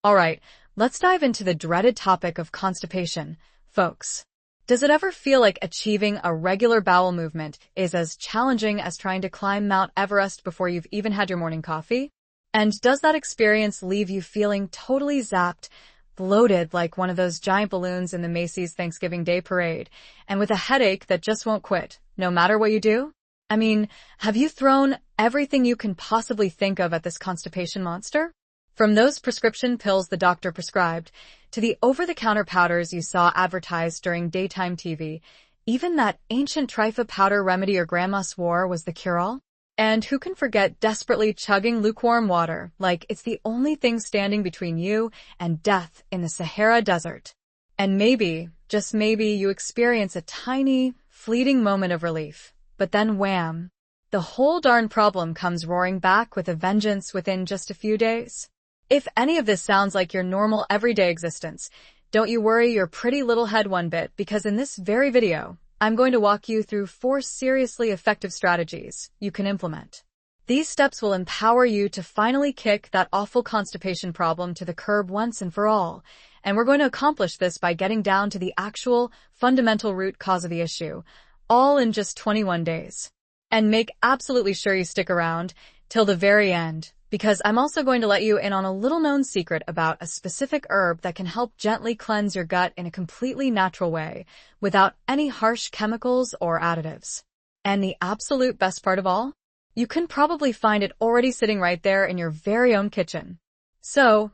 Alright, let's dive into the dreaded topic of constipation, folks. Does it ever feel like achieving a regular bowel movement is as challenging as trying to climb Mount Everest before you've even had your morning coffee? And does that experience leave you feeling totally zapped, bloated like one of those giant balloons in the Macy's Thanksgiving Day Parade, and with a headache that just won't quit, no matter what you do? I mean, have you thrown everything you can possibly think of at this constipation monster? From those prescription pills the doctor prescribed, to the over-the-counter powders you saw advertised during daytime TV, even that ancient trifle powder remedy your grandma swore was the cure-all? And who can forget desperately chugging lukewarm water like it's the only thing standing between you and death in the Sahara Desert? And maybe, just maybe, you experience a tiny, fleeting moment of relief. But then wham! The whole darn problem comes roaring back with a vengeance within just a few days. If any of this sounds like your normal everyday existence, don't you worry your pretty little head one bit, because in this very video, I'm going to walk you through 4 seriously effective strategies you can implement. These steps will empower you to finally kick that awful constipation problem to the curb once and for all. And we're going to accomplish this by getting down to the actual, fundamental root cause of the issue, all in just 21 days. And make absolutely sure you stick around till the very end, because I'm also going to let you in on a little-known secret about a specific herb that can help gently cleanse your gut in a completely natural way, without any harsh chemicals or additives. And the absolute best part of all? You can probably find it already sitting right there in your very own kitchen. So,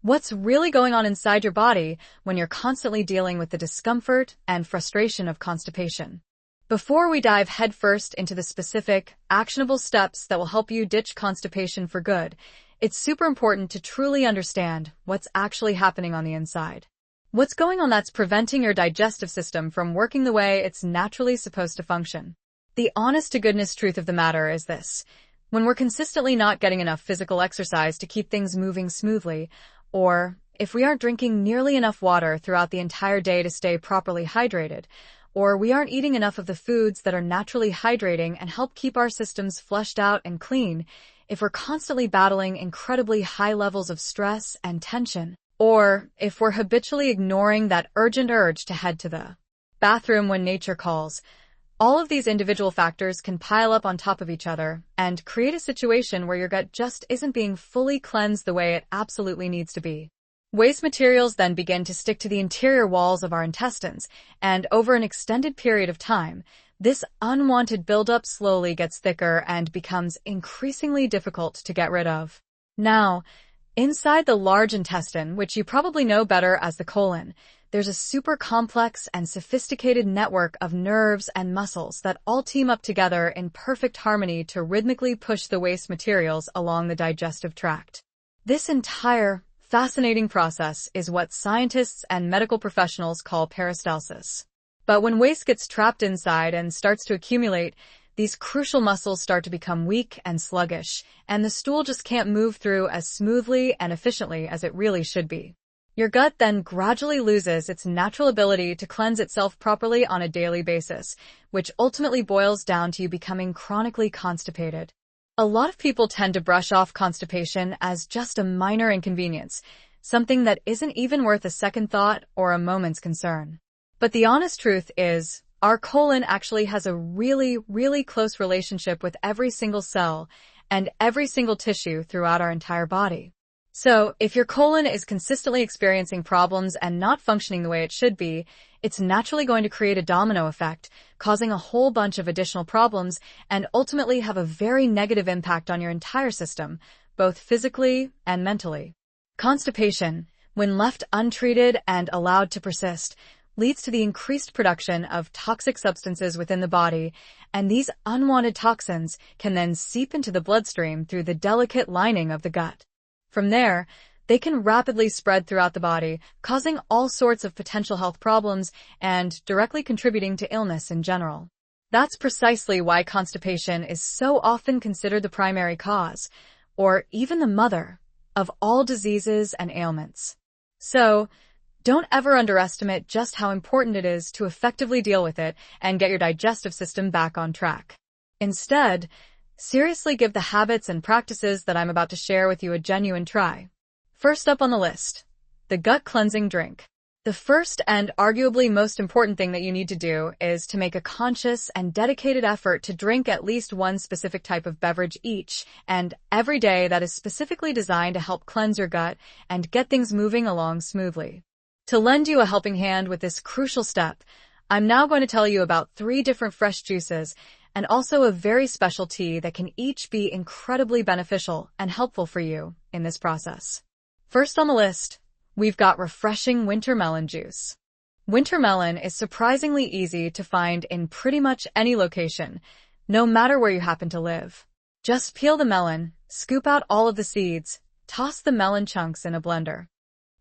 what's really going on inside your body when you're constantly dealing with the discomfort and frustration of constipation? Before we dive headfirst into the specific, actionable steps that will help you ditch constipation for good, it's super important to truly understand what's actually happening on the inside. What's going on that's preventing your digestive system from working the way it's naturally supposed to function? The honest-to-goodness truth of the matter is this. When we're consistently not getting enough physical exercise to keep things moving smoothly, or if we aren't drinking nearly enough water throughout the entire day to stay properly hydrated, or we aren't eating enough of the foods that are naturally hydrating and help keep our systems flushed out and clean, if we're constantly battling incredibly high levels of stress and tension, or if we're habitually ignoring that urgent urge to head to the bathroom when nature calls, all of these individual factors can pile up on top of each other and create a situation where your gut just isn't being fully cleansed the way it absolutely needs to be. Waste materials then begin to stick to the interior walls of our intestines, and over an extended period of time, this unwanted buildup slowly gets thicker and becomes increasingly difficult to get rid of. Now, inside the large intestine, which you probably know better as the colon, there's a super complex and sophisticated network of nerves and muscles that all team up together in perfect harmony to rhythmically push the waste materials along the digestive tract. This entire fascinating process is what scientists and medical professionals call peristalsis. But when waste gets trapped inside and starts to accumulate, these crucial muscles start to become weak and sluggish, and the stool just can't move through as smoothly and efficiently as it really should be. Your gut then gradually loses its natural ability to cleanse itself properly on a daily basis, which ultimately boils down to you becoming chronically constipated. A lot of people tend to brush off constipation as just a minor inconvenience, something that isn't even worth a second thought or a moment's concern. But the honest truth is, our colon actually has a really, really close relationship with every single cell and every single tissue throughout our entire body. So, if your colon is consistently experiencing problems and not functioning the way it should be, it's naturally going to create a domino effect, causing a whole bunch of additional problems and ultimately have a very negative impact on your entire system, both physically and mentally. Constipation, when left untreated and allowed to persist, leads to the increased production of toxic substances within the body, and these unwanted toxins can then seep into the bloodstream through the delicate lining of the gut. From there, they can rapidly spread throughout the body, causing all sorts of potential health problems and directly contributing to illness in general. That's precisely why constipation is so often considered the primary cause, or even the mother, of all diseases and ailments. So, don't ever underestimate just how important it is to effectively deal with it and get your digestive system back on track. Instead, seriously give the habits and practices that I'm about to share with you a genuine try. First up on the list, the gut cleansing drink. The first and arguably most important thing that you need to do is to make a conscious and dedicated effort to drink at least one specific type of beverage each and every day that is specifically designed to help cleanse your gut and get things moving along smoothly. To lend you a helping hand with this crucial step, I'm now going to tell you about 3 different fresh juices and also a very special tea that can each be incredibly beneficial and helpful for you in this process. First on the list, we've got refreshing winter melon juice. Winter melon is surprisingly easy to find in pretty much any location, no matter where you happen to live. Just peel the melon, scoop out all of the seeds, toss the melon chunks in a blender.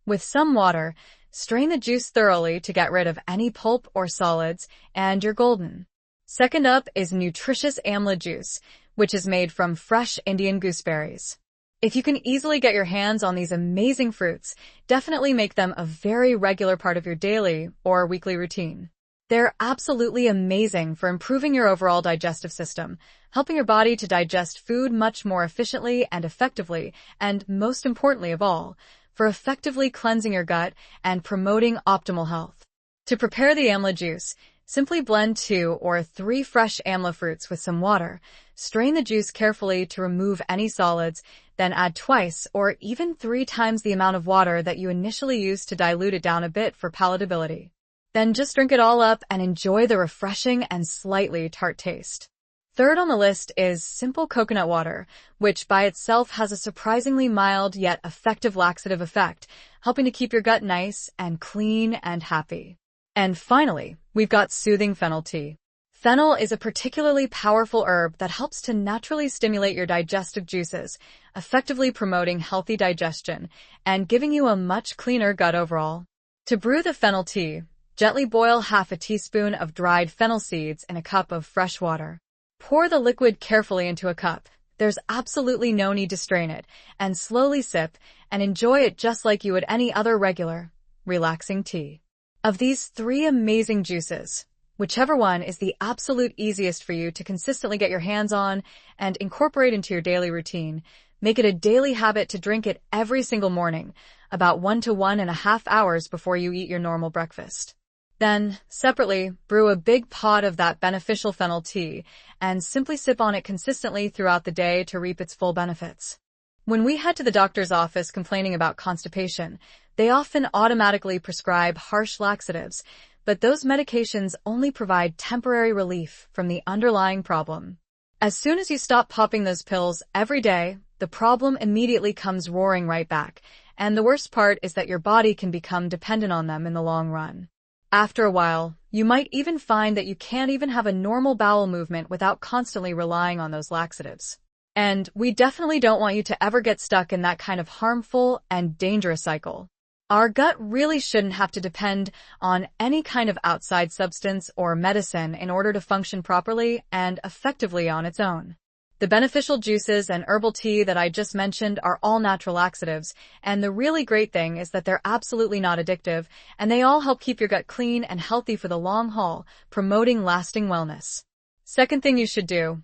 With some water, strain the juice thoroughly to get rid of any pulp or solids, and you're golden. Second up is nutritious amla juice, which is made from fresh Indian gooseberries. If you can easily get your hands on these amazing fruits, definitely make them a very regular part of your daily or weekly routine. They're absolutely amazing for improving your overall digestive system, helping your body to digest food much more efficiently and effectively, and most importantly of all, for effectively cleansing your gut and promoting optimal health. To prepare the amla juice, simply blend 2 or 3 fresh amla fruits with some water, strain the juice carefully to remove any solids, then add twice or even 3 times the amount of water that you initially used to dilute it down a bit for palatability. Then just drink it all up and enjoy the refreshing and slightly tart taste. Third on the list is simple coconut water, which by itself has a surprisingly mild yet effective laxative effect, helping to keep your gut nice and clean and happy. And finally, we've got soothing fennel tea. Fennel is a particularly powerful herb that helps to naturally stimulate your digestive juices, effectively promoting healthy digestion and giving you a much cleaner gut overall. To brew the fennel tea, gently boil half a teaspoon of dried fennel seeds in a cup of fresh water. Pour the liquid carefully into a cup. There's absolutely no need to strain it, and slowly sip and enjoy it just like you would any other regular, relaxing tea. Of these 3 amazing juices, whichever one is the absolute easiest for you to consistently get your hands on and incorporate into your daily routine, make it a daily habit to drink it every single morning, about 1 to 1.5 hours before you eat your normal breakfast. Then, separately, brew a big pot of that beneficial fennel tea and simply sip on it consistently throughout the day to reap its full benefits. When we head to the doctor's office complaining about constipation, they often automatically prescribe harsh laxatives, but those medications only provide temporary relief from the underlying problem. As soon as you stop popping those pills every day, the problem immediately comes roaring right back, and the worst part is that your body can become dependent on them in the long run. After a while, you might even find that you can't even have a normal bowel movement without constantly relying on those laxatives. And we definitely don't want you to ever get stuck in that kind of harmful and dangerous cycle. Our gut really shouldn't have to depend on any kind of outside substance or medicine in order to function properly and effectively on its own. The beneficial juices and herbal tea that I just mentioned are all natural laxatives, and the really great thing is that they're absolutely not addictive, and they all help keep your gut clean and healthy for the long haul, promoting lasting wellness. Second thing you should do,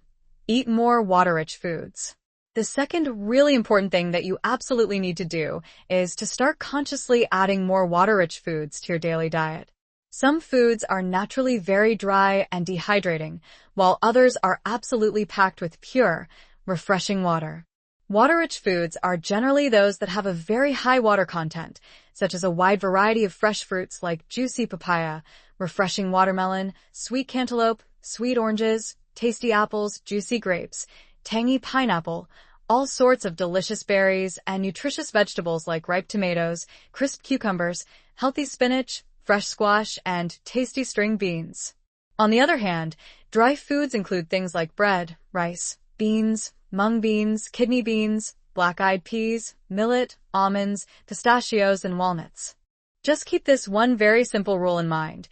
eat more water-rich foods. The second really important thing that you absolutely need to do is to start consciously adding more water-rich foods to your daily diet. Some foods are naturally very dry and dehydrating, while others are absolutely packed with pure, refreshing water. Water-rich foods are generally those that have a very high water content, such as a wide variety of fresh fruits like juicy papaya, refreshing watermelon, sweet cantaloupe, sweet oranges, tasty apples, juicy grapes, tangy pineapple, all sorts of delicious berries, and nutritious vegetables like ripe tomatoes, crisp cucumbers, healthy spinach, fresh squash, and tasty string beans. On the other hand, dry foods include things like bread, rice, beans, mung beans, kidney beans, black-eyed peas, millet, almonds, pistachios, and walnuts. Just keep this one very simple rule in mind.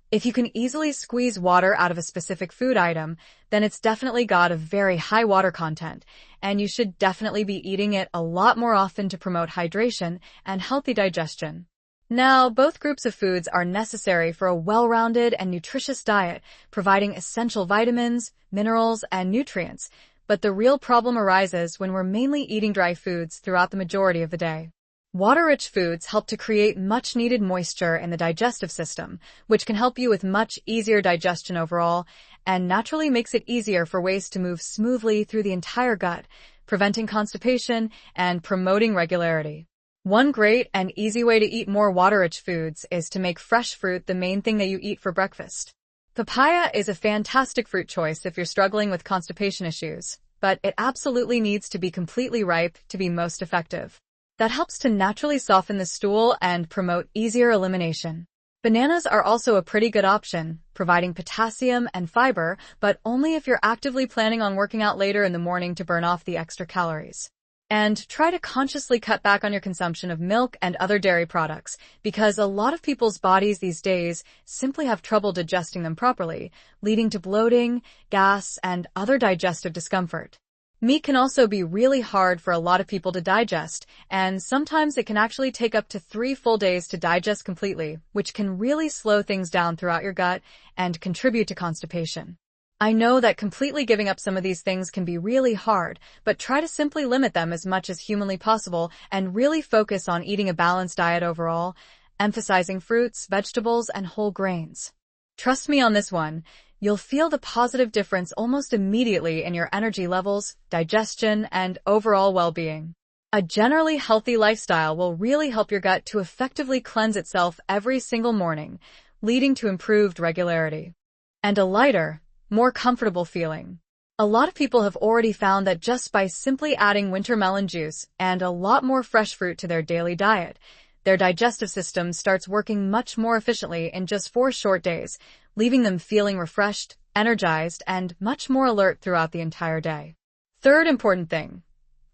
If you can easily squeeze water out of a specific food item, then it's definitely got a very high water content, and you should definitely be eating it a lot more often to promote hydration and healthy digestion. Now, both groups of foods are necessary for a well-rounded and nutritious diet, providing essential vitamins, minerals, and nutrients, but the real problem arises when we're mainly eating dry foods throughout the majority of the day. Water-rich foods help to create much-needed moisture in the digestive system, which can help you with much easier digestion overall, and naturally makes it easier for waste to move smoothly through the entire gut, preventing constipation and promoting regularity. One great and easy way to eat more water-rich foods is to make fresh fruit the main thing that you eat for breakfast. Papaya is a fantastic fruit choice if you're struggling with constipation issues, but it absolutely needs to be completely ripe to be most effective. That helps to naturally soften the stool and promote easier elimination. Bananas are also a pretty good option, providing potassium and fiber, but only if you're actively planning on working out later in the morning to burn off the extra calories. And try to consciously cut back on your consumption of milk and other dairy products, because a lot of people's bodies these days simply have trouble digesting them properly, leading to bloating, gas, and other digestive discomfort. Meat can also be really hard for a lot of people to digest, and sometimes it can actually take up to 3 full days to digest completely, which can really slow things down throughout your gut and contribute to constipation. I know that completely giving up some of these things can be really hard, but try to simply limit them as much as humanly possible and really focus on eating a balanced diet overall, emphasizing fruits, vegetables, and whole grains. Trust me on this one. You'll feel the positive difference almost immediately in your energy levels, digestion, and overall well-being. A generally healthy lifestyle will really help your gut to effectively cleanse itself every single morning, leading to improved regularity. And a lighter, more comfortable feeling. A lot of people have already found that just by simply adding winter melon juice and a lot more fresh fruit to their daily diet, their digestive system starts working much more efficiently in just 4 short days, leaving them feeling refreshed, energized, and much more alert throughout the entire day. Third important thing,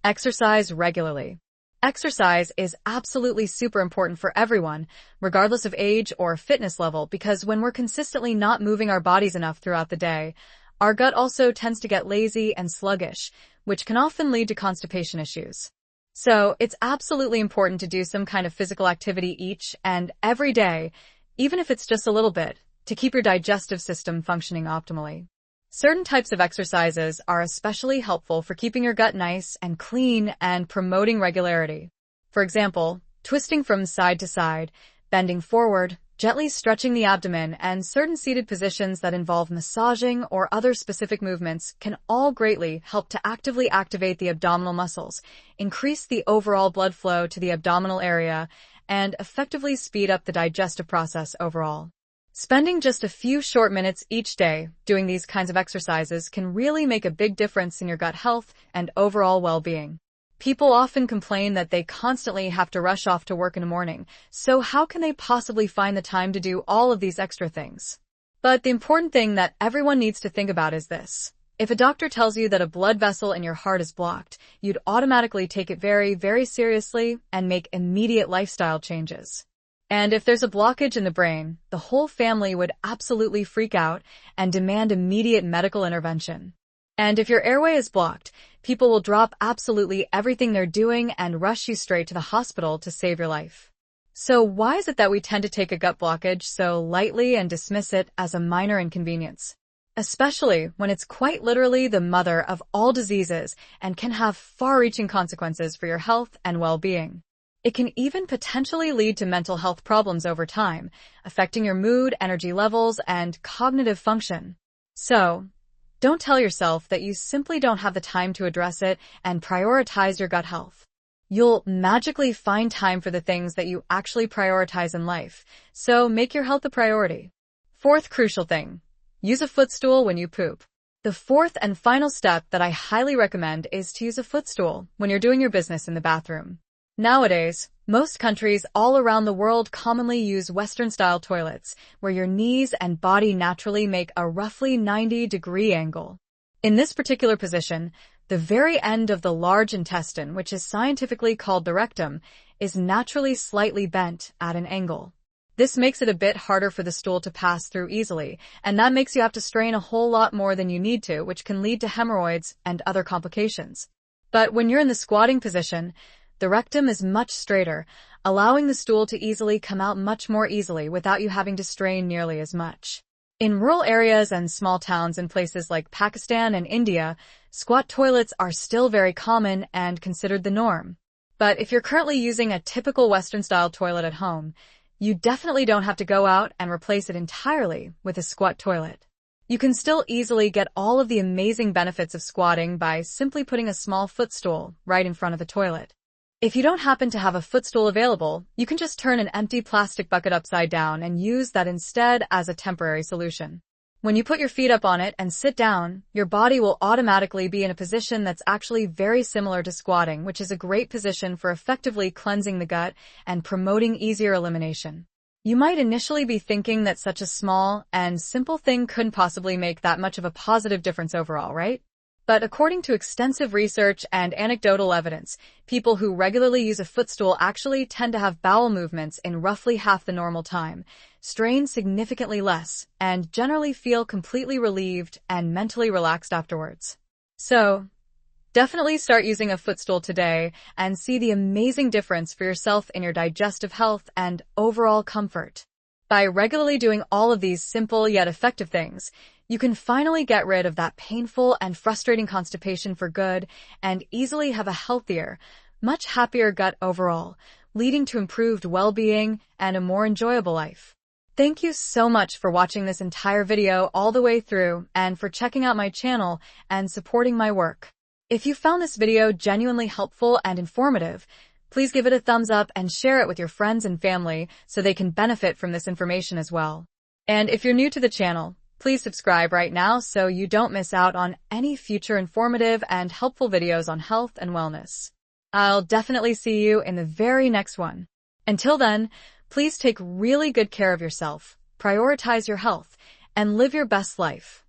exercise regularly. Exercise is absolutely super important for everyone, regardless of age or fitness level, because when we're consistently not moving our bodies enough throughout the day, our gut also tends to get lazy and sluggish, which can often lead to constipation issues. So it's absolutely important to do some kind of physical activity each and every day, even if it's just a little bit, to keep your digestive system functioning optimally. Certain types of exercises are especially helpful for keeping your gut nice and clean and promoting regularity. For example, twisting from side to side, bending forward, gently stretching the abdomen, and certain seated positions that involve massaging or other specific movements can all greatly help to actively activate the abdominal muscles, increase the overall blood flow to the abdominal area, and effectively speed up the digestive process overall. Spending just a few short minutes each day doing these kinds of exercises can really make a big difference in your gut health and overall well-being. People often complain that they constantly have to rush off to work in the morning, so how can they possibly find the time to do all of these extra things? But the important thing that everyone needs to think about is this. If a doctor tells you that a blood vessel in your heart is blocked, you'd automatically take it very, very seriously and make immediate lifestyle changes. And if there's a blockage in the brain, the whole family would absolutely freak out and demand immediate medical intervention. And if your airway is blocked, people will drop absolutely everything they're doing and rush you straight to the hospital to save your life. So why is it that we tend to take a gut blockage so lightly and dismiss it as a minor inconvenience? Especially when it's quite literally the mother of all diseases and can have far-reaching consequences for your health and well-being. It can even potentially lead to mental health problems over time, affecting your mood, energy levels, and cognitive function. So, don't tell yourself that you simply don't have the time to address it and prioritize your gut health. You'll magically find time for the things that you actually prioritize in life, so make your health a priority. Fourth crucial thing, use a footstool when you poop. The fourth and final step that I highly recommend is to use a footstool when you're doing your business in the bathroom. Nowadays, most countries all around the world commonly use Western-style toilets, where your knees and body naturally make a roughly 90-degree angle. In this particular position, the very end of the large intestine, which is scientifically called the rectum, is naturally slightly bent at an angle. This makes it a bit harder for the stool to pass through easily, and that makes you have to strain a whole lot more than you need to, which can lead to hemorrhoids and other complications. But when you're in the squatting position, the rectum is much straighter, allowing the stool to easily come out much more easily without you having to strain nearly as much. In rural areas and small towns in places like Pakistan and India, squat toilets are still very common and considered the norm. But if you're currently using a typical Western-style toilet at home, you definitely don't have to go out and replace it entirely with a squat toilet. You can still easily get all of the amazing benefits of squatting by simply putting a small footstool right in front of the toilet. If you don't happen to have a footstool available, you can just turn an empty plastic bucket upside down and use that instead as a temporary solution. When you put your feet up on it and sit down, your body will automatically be in a position that's actually very similar to squatting, which is a great position for effectively cleansing the gut and promoting easier elimination. You might initially be thinking that such a small and simple thing couldn't possibly make that much of a positive difference overall, right? But according to extensive research and anecdotal evidence, people who regularly use a footstool actually tend to have bowel movements in roughly half the normal time, strain significantly less, and generally feel completely relieved and mentally relaxed afterwards. So, definitely start using a footstool today and see the amazing difference for yourself in your digestive health and overall comfort. By regularly doing all of these simple yet effective things, you can finally get rid of that painful and frustrating constipation for good and easily have a healthier, much happier gut overall, leading to improved well-being and a more enjoyable life. Thank you so much for watching this entire video all the way through and for checking out my channel and supporting my work. If you found this video genuinely helpful and informative, please give it a thumbs up and share it with your friends and family so they can benefit from this information as well. And if you're new to the channel, please subscribe right now so you don't miss out on any future informative and helpful videos on health and wellness. I'll definitely see you in the very next one. Until then, please take really good care of yourself, prioritize your health, and live your best life.